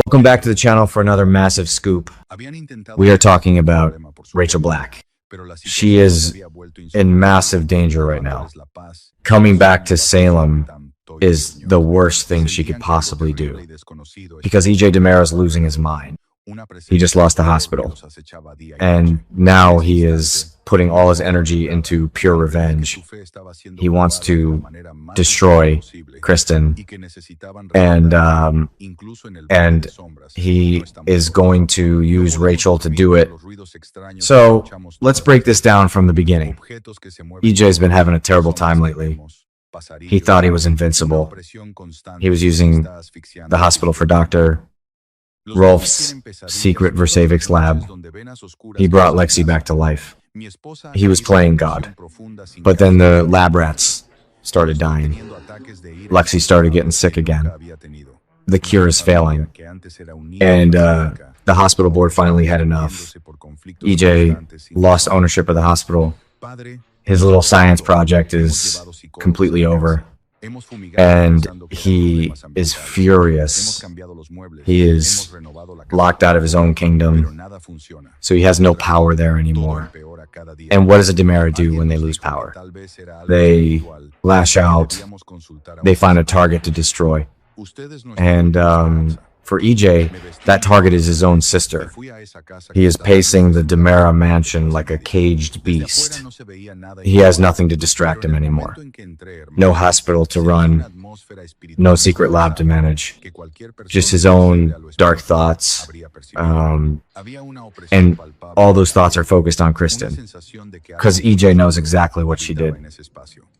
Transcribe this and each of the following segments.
Welcome back to the channel for another massive scoop. We are talking about Rachel Black. She is in massive danger right now. Coming back to Salem is the worst thing she could possibly do because EJ DiMera is losing his mind. He just lost the hospital, and now he is putting all his energy into pure revenge. He wants to destroy Kristen, and he is going to use Rachel to do it. So let's break this down from the beginning. EJ's been having a terrible time lately. He thought he was invincible. He was using the hospital for Dr. Rolf's secret Versavix lab. He brought Lexi back to life. He was playing God. But then the lab rats started dying. Lexi started getting sick again. The cure is failing. And the hospital board finally had enough. EJ lost ownership of the hospital. His little science project is completely over. And he is furious. He is locked out of his own kingdom, so he has no power there anymore. And what does a DiMera do when they lose power? They lash out. They find a target to destroy. And for EJ, that target is his own sister. He is pacing the DiMera mansion like a caged beast. He has nothing to distract him anymore. No hospital to run, no secret lab to manage, just his own dark thoughts. And all those thoughts are focused on Kristen, because EJ knows exactly what she did.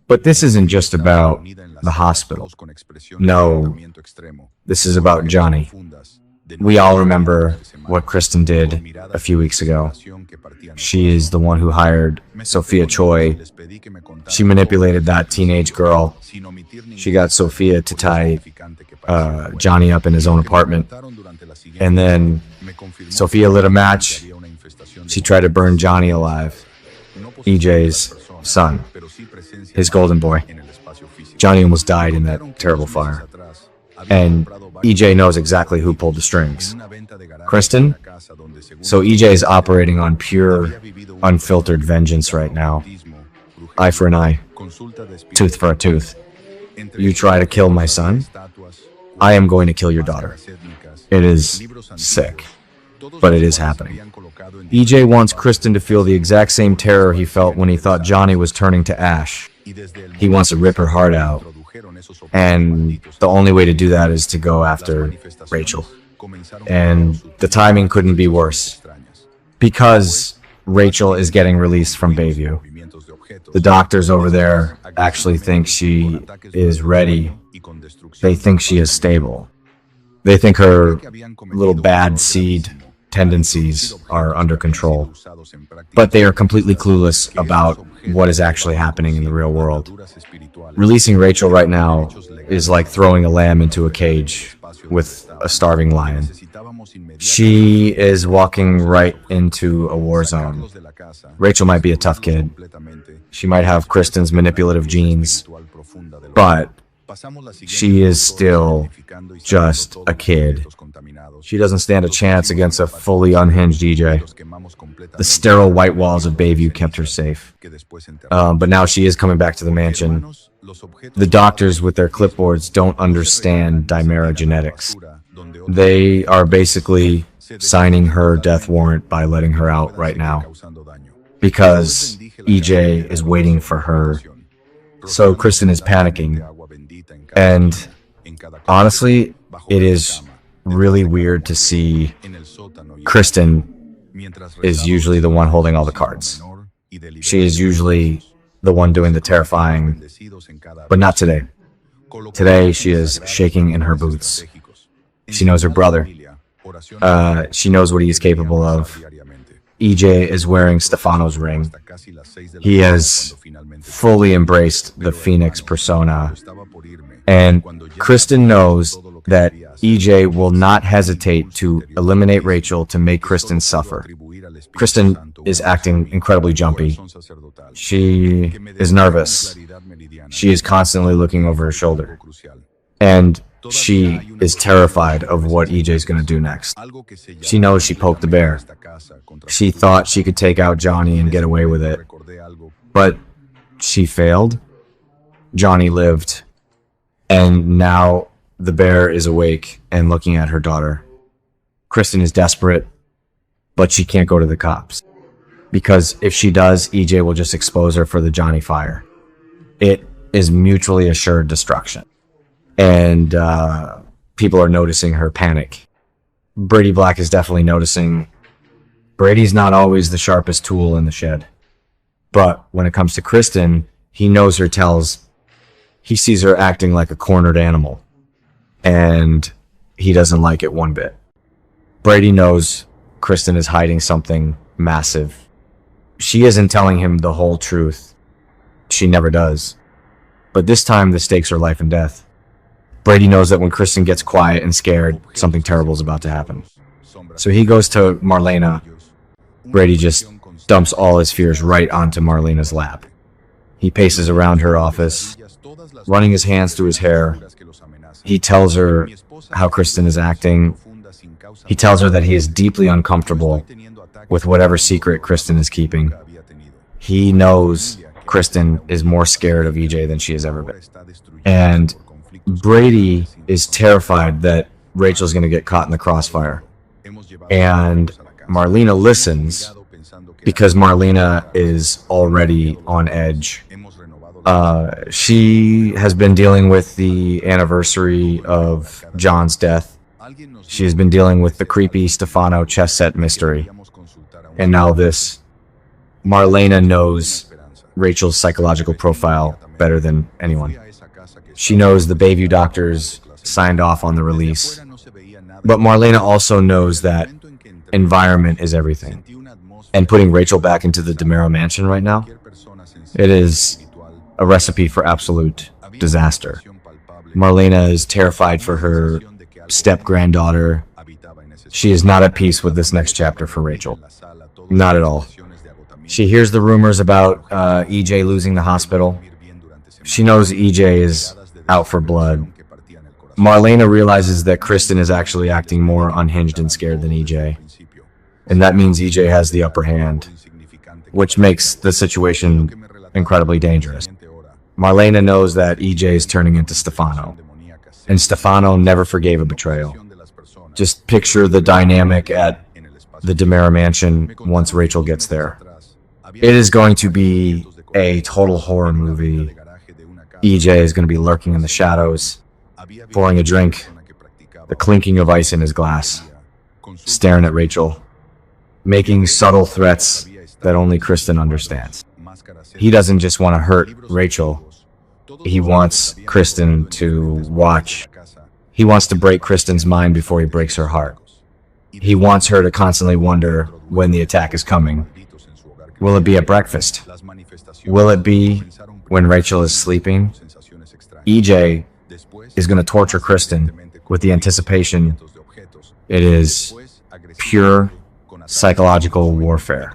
But this isn't just about the hospital. No, this is about Johnny. We all remember what Kristen did a few weeks ago. She is the one who hired Sophia Choi. She manipulated that teenage girl. She got Sophia to tie Johnny up in his own apartment. And then Sophia lit a match. She tried to burn Johnny alive, EJ's son, his golden boy. Johnny almost died in that terrible fire. And EJ knows exactly who pulled the strings. Kristen? So EJ is operating on pure, unfiltered vengeance right now. Eye for an eye, tooth for a tooth. You try to kill my son, I am going to kill your daughter. It is sick, but it is happening. EJ wants Kristen to feel the exact same terror he felt when he thought Johnny was turning to ash. He wants to rip her heart out, and the only way to do that is to go after Rachel. And the timing couldn't be worse, because Rachel is getting released from Bayview. The doctors over there actually think she is ready. They think she is stable. They think her little bad seed tendencies are under control, but they are completely clueless about what is actually happening in the real world. Releasing Rachel right now is like throwing a lamb into a cage with a starving lion. She is walking right into a war zone. Rachel might be a tough kid. She might have Kristen's manipulative genes, but she is still just a kid. She doesn't stand a chance against a fully unhinged EJ. The sterile white walls of Bayview kept her safe. But now she is coming back to the mansion. The doctors with their clipboards don't understand DiMera genetics. They are basically signing her death warrant by letting her out right now, because EJ is waiting for her. So Kristen is panicking. And honestly, it is really weird to see Kristen is usually the one holding all the cards. She is usually the one doing the terrifying, but not today. Today, she is shaking in her boots. She knows her brother. She knows what he is capable of. EJ is wearing Stefano's ring. He has fully embraced the Phoenix persona. And Kristen knows that EJ will not hesitate to eliminate Rachel to make Kristen suffer. Kristen is acting incredibly jumpy. She is nervous. She is constantly looking over her shoulder. And She is terrified of what EJ's gonna do next. She knows she poked the bear. She thought she could take out Johnny and get away with it. But she failed. Johnny lived. And now the bear is awake and looking at her daughter. Kristen is desperate, but she can't go to the cops. Because if she does, EJ will just expose her for the Johnny fire. It is mutually assured destruction. And people are noticing her panic. Brady Black is definitely noticing. Brady's not always the sharpest tool in the shed. But when it comes to Kristen, he knows her tells. He sees her acting like a cornered animal. And he doesn't like it one bit. Brady knows Kristen is hiding something massive. She isn't telling him the whole truth. She never does. But this time, the stakes are life and death. Brady knows that when Kristen gets quiet and scared, something terrible is about to happen. So he goes to Marlena. Brady just dumps all his fears right onto Marlena's lap. He paces around her office, running his hands through his hair. He tells her how Kristen is acting. He tells her that he is deeply uncomfortable with whatever secret Kristen is keeping. He knows Kristen is more scared of EJ than she has ever been. And Brady is terrified that Rachel's going to get caught in the crossfire. And Marlena listens because Marlena is already on edge. She has been dealing with the anniversary of John's death. She has been dealing with the creepy Stefano chess set mystery. And now this. Marlena knows Rachel's psychological profile better than anyone. She knows the Bayview doctors signed off on the release. But Marlena also knows that environment is everything. And putting Rachel back into the DiMera mansion right now, it is a recipe for absolute disaster. Marlena is terrified for her step-granddaughter. She is not at peace with this next chapter for Rachel. Not at all. She hears the rumors about EJ losing the hospital. She knows EJ is out for blood. Marlena realizes that Kristen is actually acting more unhinged and scared than EJ. And that means EJ has the upper hand, which makes the situation incredibly dangerous. Marlena knows that EJ is turning into Stefano. And Stefano never forgave a betrayal. Just picture the dynamic at the DiMera mansion once Rachel gets there. It is going to be a total horror movie. EJ is going to be lurking in the shadows, pouring a drink, the clinking of ice in his glass, staring at Rachel, making subtle threats that only Kristen understands. He doesn't just want to hurt Rachel. He wants Kristen to watch. He wants to break Kristen's mind before he breaks her heart. He wants her to constantly wonder when the attack is coming. Will it be at breakfast? Will it be when Rachel is sleeping? EJ is going to torture Kristen with the anticipation. It is pure psychological warfare.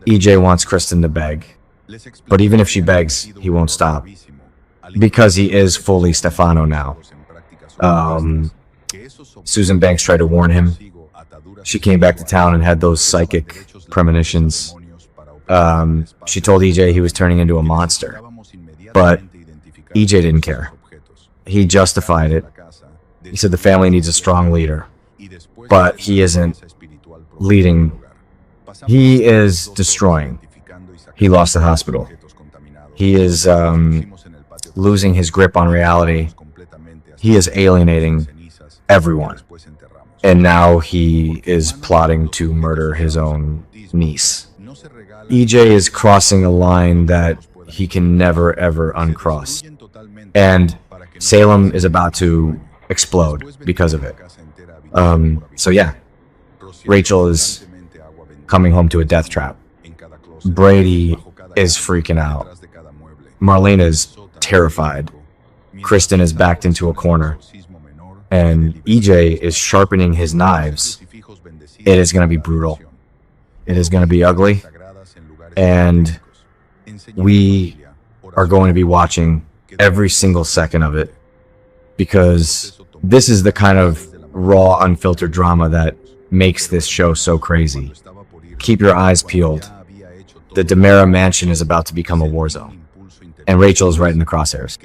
EJ wants Kristen to beg. But even if she begs, he won't stop. Because he is fully Stefano now. Susan Banks tried to warn him. She came back to town and had those psychic premonitions. She told EJ he was turning into a monster. But EJ didn't care. He justified it. He said the family needs a strong leader. But he isn't leading. He is destroying. He lost the hospital. He is losing his grip on reality. He is alienating everyone. And now he is plotting to murder his own niece. EJ is crossing a line that he can never ever uncross. And Salem is about to explode because of it. So yeah, Rachel is coming home to a death trap. Brady is freaking out. Marlena is terrified. Kristen is backed into a corner. And EJ is sharpening his knives. It is going to be brutal. It is going to be ugly. And we are going to be watching every single second of it. Because This is the kind of raw, unfiltered drama that makes this show so crazy. Keep your eyes peeled. The DiMera mansion is about to become a war zone, and Rachel is right in the crosshairs.